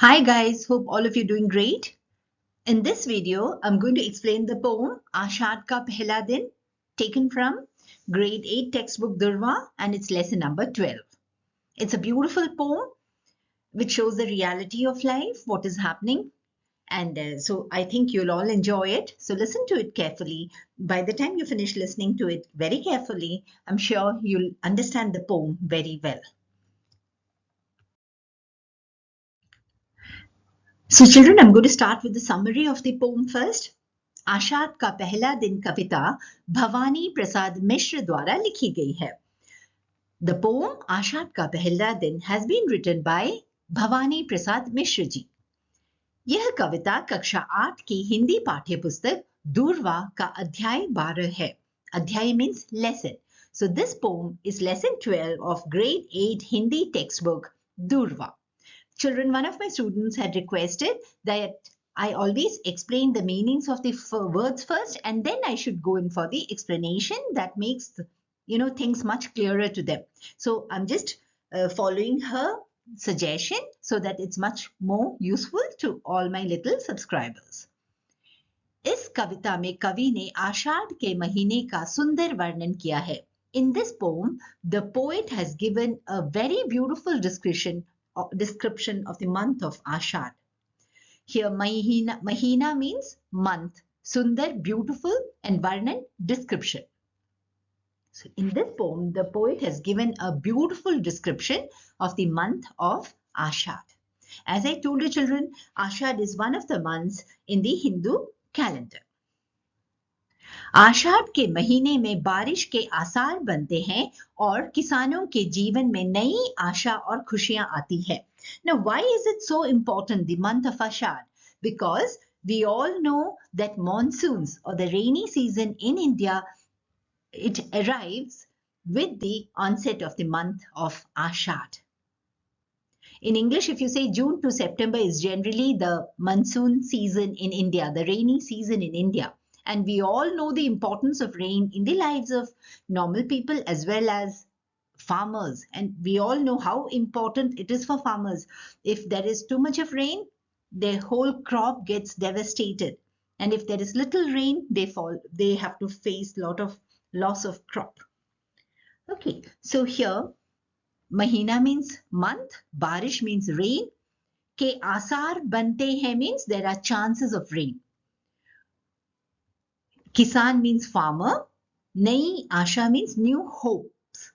Hi guys, hope all of you doing great. In this video, I'm going to explain the poem Ashadh Ka Pehla Din, taken from grade 8 textbook Durva, and it's lesson number 12. It's a beautiful poem which shows the reality of life, what is happening, and so I think you'll all enjoy it. So listen to it carefully. By the time you finish listening to it very carefully, I'm sure you'll understand the poem very well. So children, I'm going to start with the summary of the poem first. आषाढ़ का पहला दिन कविता भवानी प्रसाद मिश्र द्वारा लिखी गई है. The poem आषाढ़ का पहला दिन has been written by Bhavani Prasad Mishra ji. यह कविता कक्षा 8 की हिंदी पाठ्य पुस्तक दूरवा का अध्याय 12 है. अध्याय means lesson. So this poem is lesson 12 of grade 8 Hindi textbook Durva. Children, one of my students had requested that I always explain the meanings of the words first, and then I should go in for the explanation that makes things much clearer to them. So I'm just following her suggestion so that it's much more useful to all my little subscribers. इस कविता में कवि ने आषाढ़ के महीने का सुंदर वर्णन किया है. In this poem, the poet has given a very beautiful description of the month of Ashadh. Here, Mahina means month, Sundar, beautiful, and Varnan, description. So in this poem, the poet has given a beautiful description of the month of Ashadh. As I told you children, Ashadh is one of the months in the Hindu calendar. आषाढ़ के महीने में बारिश के आसार बनते हैं और किसानों के जीवन में नई आशा और खुशियां आती है. Now, why is it so important, the month of Ashadh? Because we all know that monsoons or the rainy season in India, it arrives with the onset of the month of Ashadh. In English, if you say June to September is generally the monsoon season in India, the rainy season in India. And we all know the importance of rain in the lives of normal people as well as farmers. And we all know how important it is for farmers. If there is too much of rain, their whole crop gets devastated. And if there is little rain, they have to face a lot of loss of crop. Okay, so here, Mahina means month, Barish means rain, Ke Asar Bante Hai means there are chances of rain. Kisan means farmer. Nai Asha means new hopes.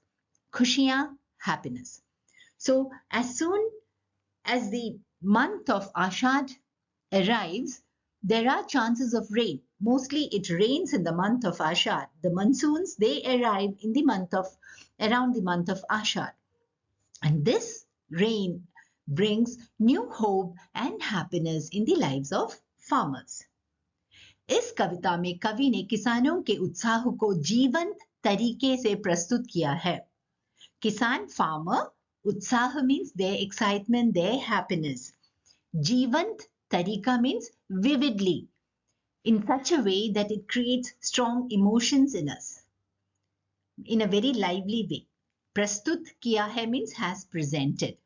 Khushiyan, happiness. So as soon as the month of Ashadh arrives, there are chances of rain. Mostly it rains in the month of Ashadh. The monsoons, they arrive in the around the month of Ashadh. And this rain brings new hope and happiness in the lives of farmers. इस कविता में कवि ने किसानों के उत्साह को जीवंत तरीके से प्रस्तुत किया है. किसान farmer, उत्साह means their excitement, their happiness. जीवंत तरीका means vividly, in such a way that it creates strong emotions in us, in a very lively way. प्रस्तुत किया है means has presented.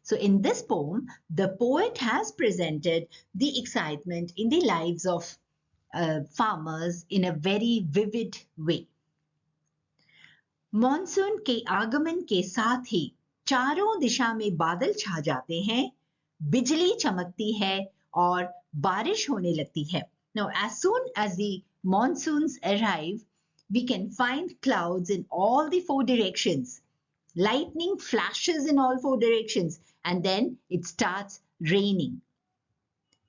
So in this poem, the poet has presented the excitement in the lives of farmers in a very vivid way. Monsoon के आगमन के साथ ही चारों दिशा में बादल छा जाते हैं, बिजली चमकती है और बारिश होने लगती है. Now, as soon as the monsoons arrive, we can find clouds in all the 4 directions. Lightning flashes in all 4 directions, and then it starts raining.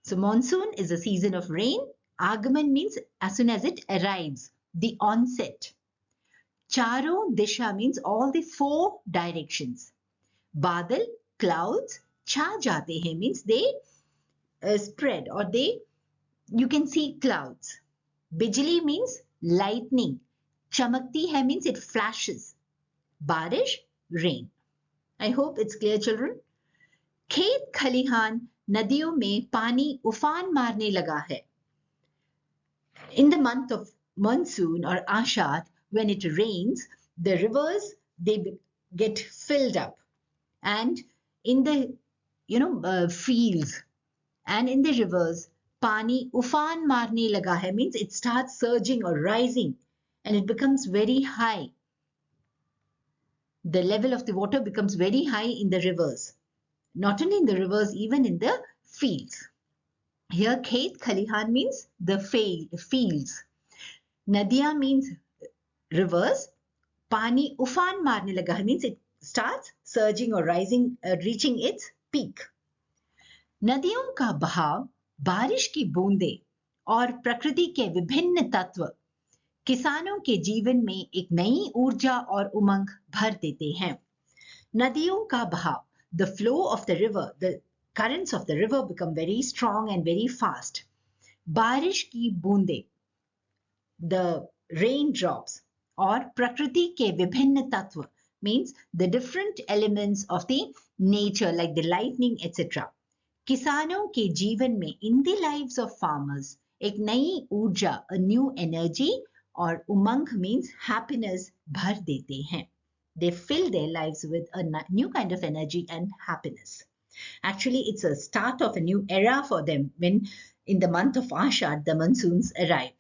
So monsoon is a season of rain. Agaman means as soon as it arrives, the onset. Charo disha means all the 4 directions. Badal, clouds, cha jate hain means they spread or you can see clouds. Bijli means lightning. Chamakti hai means it flashes. Barish, rain. I hope it's clear, children. खेत खलिहान नदियों में पानी उफान मारने लगा है. In the month of monsoon or Ashadh, when it rains, the rivers, they get filled up. And in the fields, and in the rivers, pani ufan marne laga hai means it starts surging or rising and it becomes very high. The level of the water becomes very high in the rivers. Not only in the rivers, even in the fields. Here, khet khalihan means the fields. Nadiya means rivers. Pani ufan marne laga hai means it starts surging or rising, reaching its peak. नदियों का बहाव, बारिश की बूंदें और प्रकृति के विभिन्न तत्व किसानों के जीवन में एक नई ऊर्जा और उमंग भर देते हैं. नदियों का बहाव, the flow of the river, the currents of the river become very strong and very fast. बारिश की बूंदें, the raindrops, और प्रकृति के विभिन्न तत्व means the different elements of the nature like the lightning etc. किसानों के जीवन में, in the lives of farmers, एक नई ऊर्जा, a new energy, और उमंग means happiness, भर देते हैं. They fill their lives with a new kind of energy and happiness. Actually, it's a start of a new era for them when in the month of Ashadh, the monsoons arrive.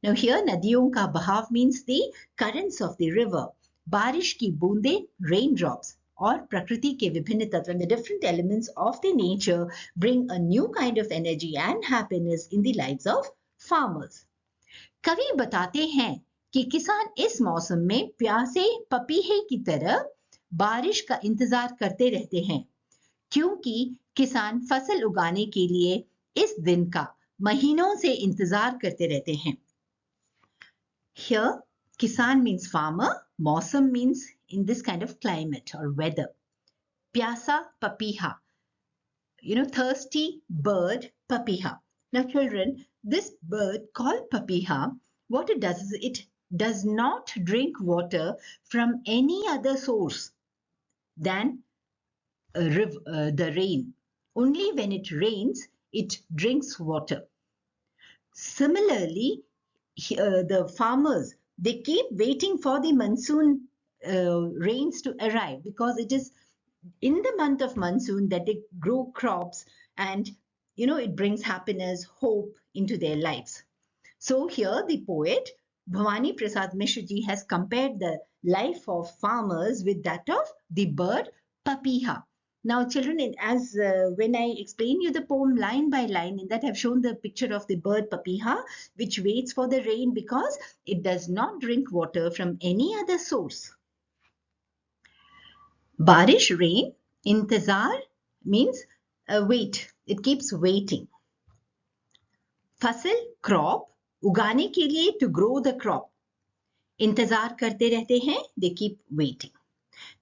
Now here, nadiyon ka bahav means the currents of the river. Barish ki boonde, raindrops, और प्रकृति के विभिन्न तत्व, the different elements of the nature bring a new kind of energy and happiness in the lives of farmers. कवि बताते हैं कि किसान इस मौसम में प्यासे पपीहे की तरह बारिश का इंतजार करते रहते हैं, क्योंकि किसान फसल उगाने के लिए इस दिन का महीनों से इंतजार करते रहते हैं. Here, kisan means farmer, मौसम means in this kind of climate or weather. Pyasa papiha, thirsty bird papiha. Now children, this bird called papiha, what it does is it does not drink water from any other source than the rain. Only when it rains, it drinks water. Similarly, the farmers, they keep waiting for the monsoon rains to arrive, because it is in the month of monsoon that they grow crops and it brings happiness, hope into their lives. So here the poet Bhavani Prasad Mishra ji has compared the life of farmers with that of the bird papiha. Now children, as when I explain you the poem line by line, in that I've shown the picture of the bird papiha, which waits for the rain because it does not drink water from any other source. Barish, rain. Intezar means wait. It keeps waiting. Fasal, crop. उगाने के लिए, to grow the crop. इंतजार करते रहते हैं, they keep waiting.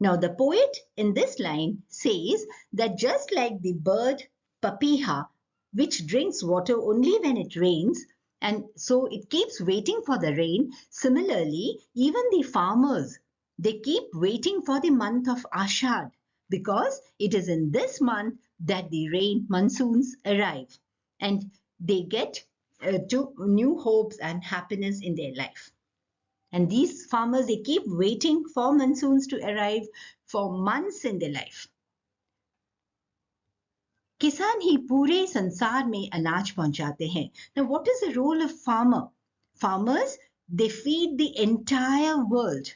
Now the poet in this line says that just like the bird papiha, which drinks water only when it rains, and so it keeps waiting for the rain, similarly even the farmers, they keep waiting for the month of Ashadh, because it is in this month that the rain monsoons arrive and they get to new hopes and happiness in their life. And these farmers, they keep waiting for monsoons to arrive for months in their life. किसान ही पूरे संसार में अनाज पहुंचाते हैं. Now, what is the role of farmer? Farmers, they feed the entire world.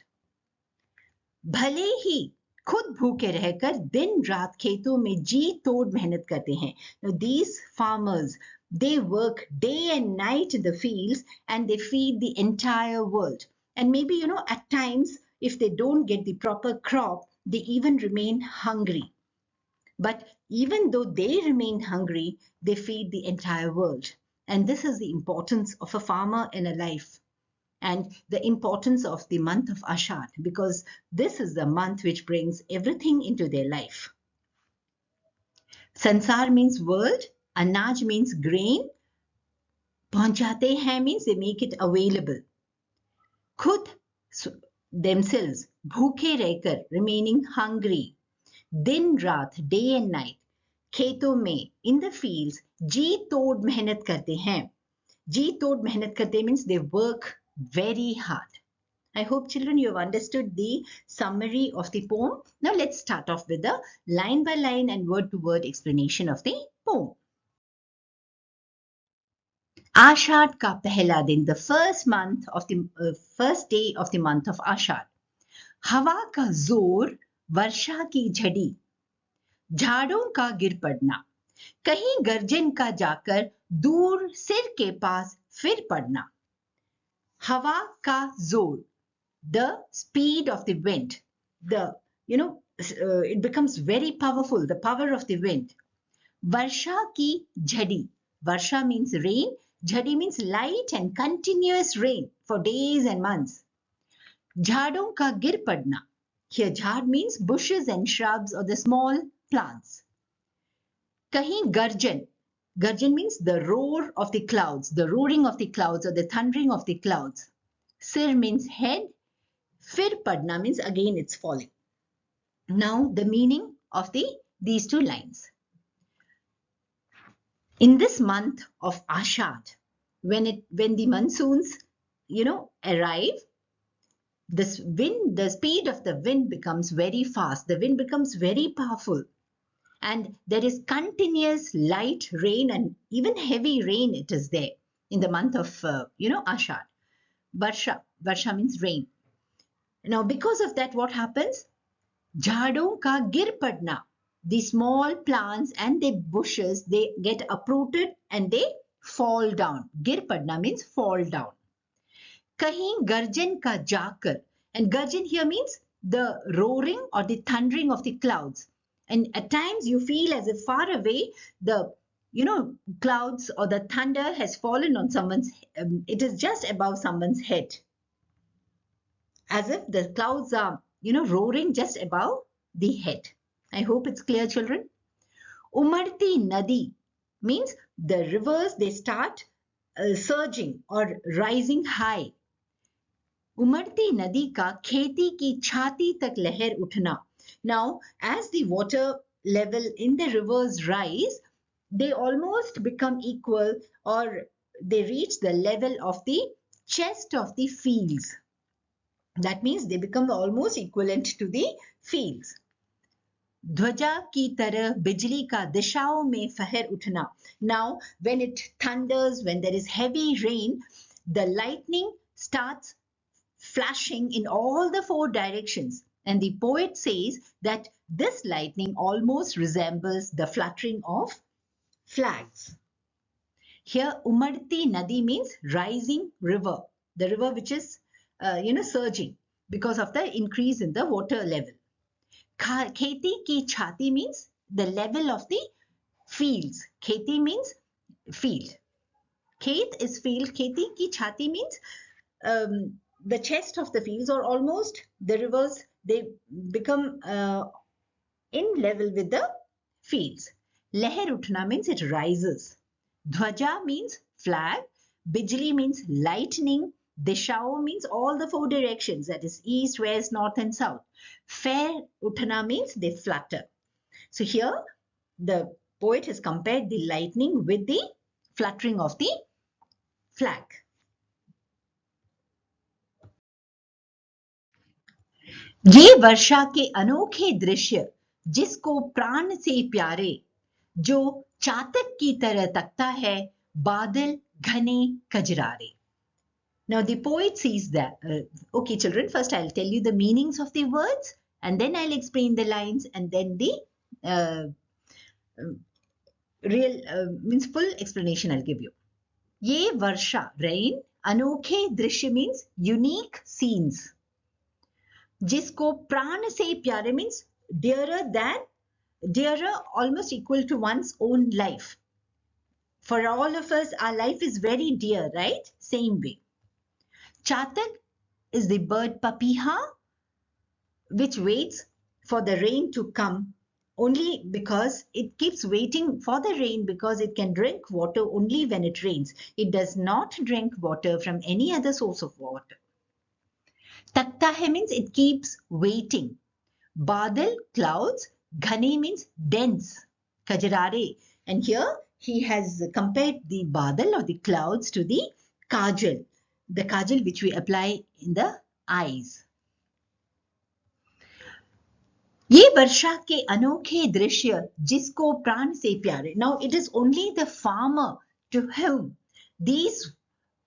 भले ही खुद भूखे रहकर दिन रात खेतों में जी तोड़ मेहनत करते हैं. Now, these farmers, they work day and night in the fields and they feed the entire world. And maybe, at times, if they don't get the proper crop, they even remain hungry. But even though they remain hungry, they feed the entire world. And this is the importance of a farmer in a life. And the importance of the month of Ashadh, because this is the month which brings everything into their life. Sansar means world, Anaj means grain, Pahunchate hai means they make it available. Khud, themselves, bhooke rehkar, remaining hungry. Din raat, day and night. Kheton mein, in the fields, ji tod mehnat karte hain. Ji tod mehnat karte means they work very hard. I hope children you have understood the summary of the poem. Now let's start off with the line by line and word to word explanation of the poem. Ashadh Ka Pehla Din, the first day of the month of Ashadh. हवा का जोर, वर्षा की झड़ी, झाड़ों का गिर पड़ना, कहीं गर्जन का जाकर दूर सिर के पास फिर पड़ना. हवा का जोर, the speed of the wind, it becomes very powerful, the power of the wind. Varsha ki jhadi, varsha means rain, jhadi means light and continuous rain for days and months. Jhadon ka gir padna, here jhad means bushes and shrubs or the small plants. Kahin garjan, garjan means the roar of the clouds, the roaring of the clouds or the thundering of the clouds. Sir means head, fir padna means again it's falling. Now the meaning of these two lines. In this month of Ashadh, when the monsoons, arrive, the speed of the wind becomes very fast. The wind becomes very powerful, and there is continuous light rain and even heavy rain. It is there in the month of Ashadh. Varsha means rain. Now, because of that, what happens? Jhadon ka gir padna. The small plants and the bushes, they get uprooted and they fall down. Gir padna means fall down. Kahin garjan ka jakar. And garjan here means the roaring or the thundering of the clouds. And at times you feel as if far away the clouds or the thunder has fallen on it is just above someone's head. As if the clouds are, roaring just above the head. I hope it's clear, children. Umarti Nadi means the rivers, they start surging or rising high. Umarti Nadi ka kheti ki chhati tak leher uthna. Now, as the water level in the rivers rise, they almost become equal or they reach the level of the chest of the fields. That means they become almost equivalent to the fields. Dhwaja ki tarah bijli ka dishaon mein faher uthna. Now, when it thunders, when there is heavy rain, the lightning starts flashing in all the four directions. And the poet says that this lightning almost resembles the fluttering of flags. Here, Umarti Nadi means rising river, the river which is surging because of the increase in the water level. Kheti ki chhati means the level of the fields. Kheti means field. Khet is field. Kheti ki chhati means the chest of the fields, or almost the rivers, they become in level with the fields. Leher uthna means it rises. Dhwaja means flag. Bijli means lightning. Dishao means all the four directions, that is east, west, north and south. Fair uthna means they flutter. So here the poet has compared the lightning with the fluttering of the flag. ये वर्षा के अनोखे दृश्य जिसको प्राण से प्यारे, जो चातक की तरह तकता है बादल घने कजरारे. Now the poet sees that. Okay, children, first I'll tell you the meanings of the words and then I'll explain the lines and then the means full explanation I'll give you. Ye varsha, rain, anokhe drishya means unique scenes. Jisko prana se pyare means dearer, almost equal to one's own life. For all of us, our life is very dear, right? Same way. Chatak is the bird papiha, which waits for the rain to come only because it keeps waiting for the rain because it can drink water only when it rains. It does not drink water from any other source of water. Takta hai means it keeps waiting. Badal, clouds. Ghane means dense. Kajarare. And here he has compared the badal or the clouds to the kajal. The kajal which we apply in the eyes. ये वर्षा के अनोखे दृश्य जिसको प्राण से प्यारे. Now it is only the farmer to whom these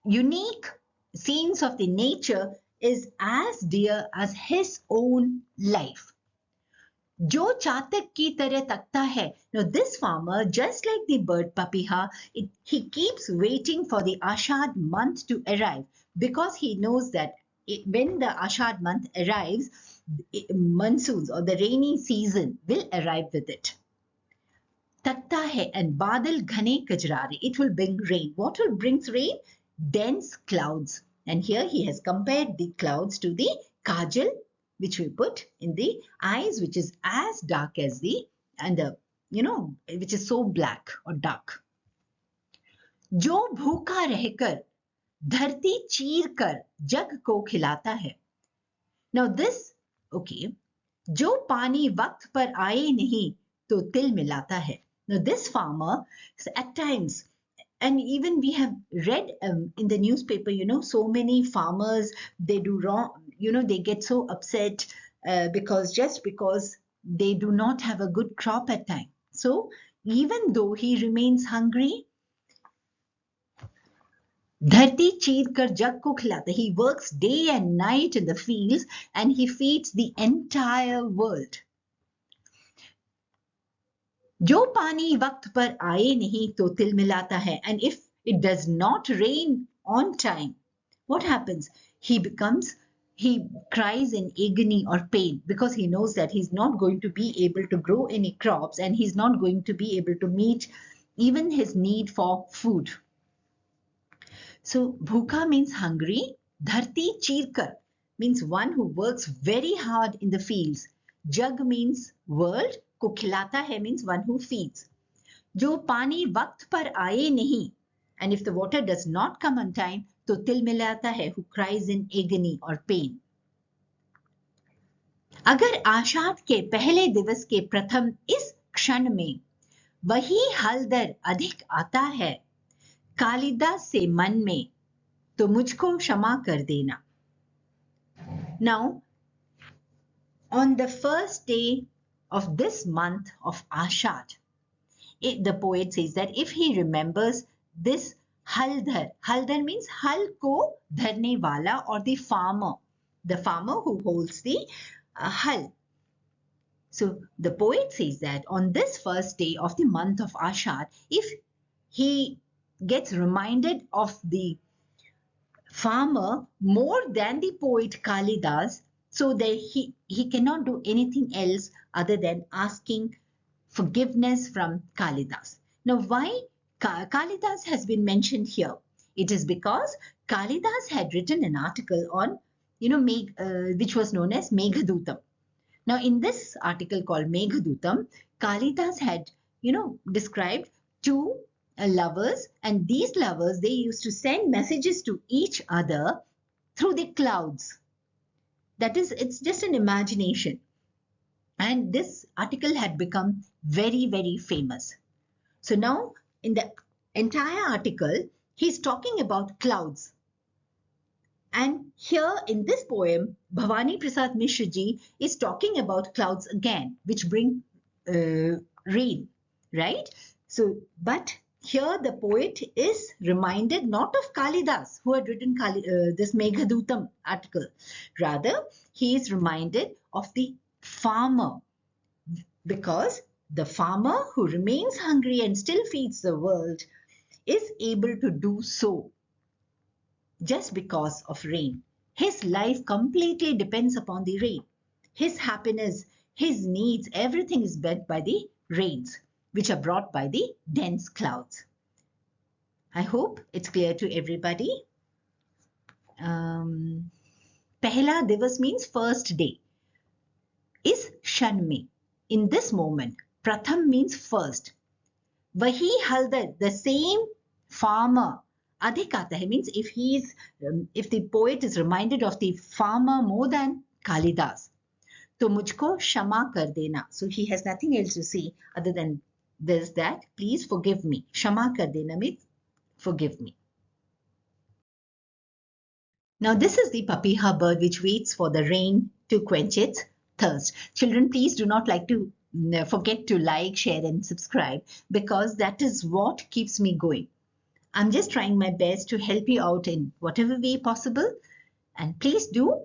unique scenes of the nature is as dear as his own life. जो चातक की तरह तकता है. Now this farmer, just like the bird papiha, he keeps waiting for the Ashadh month to arrive because he knows that when the Ashadh month arrives, monsoons or the rainy season will arrive with it. तकता है and बादल घने कजरारे. It will bring rain. What will bring rain? Dense clouds. And here he has compared the clouds to the kajal, which we put in the eyes, which is as dark as which is so black or dark. जो भूखा रहकर धरती चीर कर जग को खिलाता है. Now this, okay, जो पानी वक्त पर आए नहीं तो तिल मिलाता है. Now this farmer, at times, and even we have read in the newspaper, so many farmers, they do wrong, they get so upset because they do not have a good crop at time. So even though he remains hungry, धरती चीर कर जग को खिलाता. He works day and night in the fields and he feeds the entire world. जो पानी वक्त पर आए नहीं तो तिल मिलाता है. And if it does not rain on time, what happens? He cries in agony or pain because he knows that he's not going to be able to grow any crops and he's not going to be able to meet even his need for food. So bhuka means hungry. Dharti chirkar means one who works very hard in the fields. Jug means world. को खिलाता है means one who feeds. जो पानी वक्त पर आए नहीं, and if the water does not come on time, तो तिल मिलाता है, who cries in agony or pain. अगर आषाढ़ के पहले दिवस के प्रथम इस क्षण में वही हलदर अधिक आता है कालिदास से मन में तो मुझको क्षमा कर देना. Now, on the first day of this month of Ashadh, the poet says that if he remembers this haldar means hal ko dharne wala, or the farmer who holds the hal. So the poet says that on this first day of the month of Ashadh, if he gets reminded of the farmer more than the poet Kalidas, so that he cannot do anything else other than asking forgiveness from Kalidas. Now, why Kalidas has been mentioned here? It is because Kalidas had written an article on, which was known as Meghadutam. Now, in this article called Meghadutam, Kalidas had, described two lovers, and these lovers, they used to send messages to each other through the clouds. That is, it's just an imagination. And this article had become very, very famous. So now, in the entire article, he's talking about clouds. And here in this poem, Bhavani Prasad Mishra ji is talking about clouds again, which bring rain, right? So, but here the poet is reminded not of Kalidas, who had written this Meghadutam article. Rather, he is reminded of the farmer, because the farmer who remains hungry and still feeds the world is able to do so just because of rain. His life completely depends upon the rain. His happiness, his needs, everything is met by the rains, which are brought by the dense clouds. I hope it's clear to everybody. Pehla Divas means first day. Is Shan mein. In this moment, Pratham means first. Vahi Haldar, the same farmer. Adhik aata hai means if the poet is reminded of the farmer more than Kalidas, to mujhko shama kar dena. So he has nothing else to say other than this, that please forgive me. Shama kar dena means forgive me. Now this is the papiha bird which waits for the rain to quench its thirst. Children, please do not forget to like, share and subscribe, because that is what keeps me going. I'm just trying my best to help you out in whatever way possible, and please do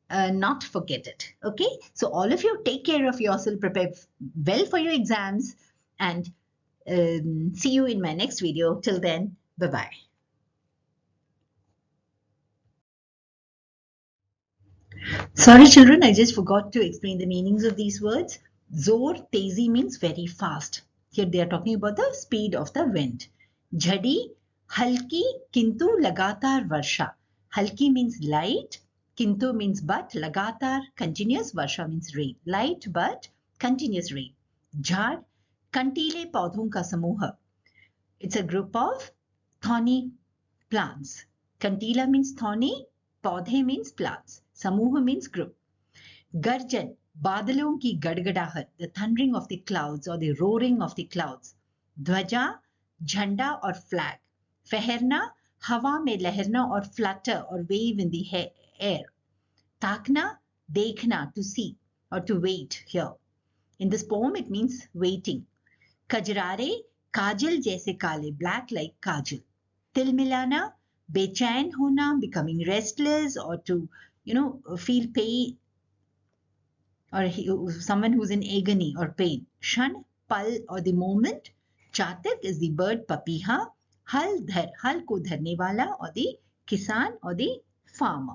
not forget it. Okay, so all of you take care of yourself, prepare well for your exams, and see you in my next video. Till then, bye bye. Sorry children, I just forgot to explain the meanings of these words. Zor, tezi means very fast. Here they are talking about the speed of the wind. Jhadi, halki kintu lagatar varsha. Halki means light, kintu means but, lagatar continuous, varsha means rain. Light but continuous rain. Jhad, kantile paudhon ka samuha. It's a group of thorny plants. Kantila means thorny, paudhe means plants, samuha means group. Garjan, बादलों की गड़गड़ाहट, the thundering of the clouds or the roaring of the clouds. ध्वजा, झंडा or flag. फहरना, हवा में लहरना or flutter or wave in the air. ताकना, देखना, to see or to wait here. In this poem, it means waiting. कजरारे, काजल जैसे काले, black like काजल. तिल मिलाना, बेचैन होना, becoming restless or to, feel pain, or someone who's in agony or pain. Shan, pal or the moment. Chatak is the bird papiha. Hal dhar, hal ko dharne wala or the kisan or the farmer.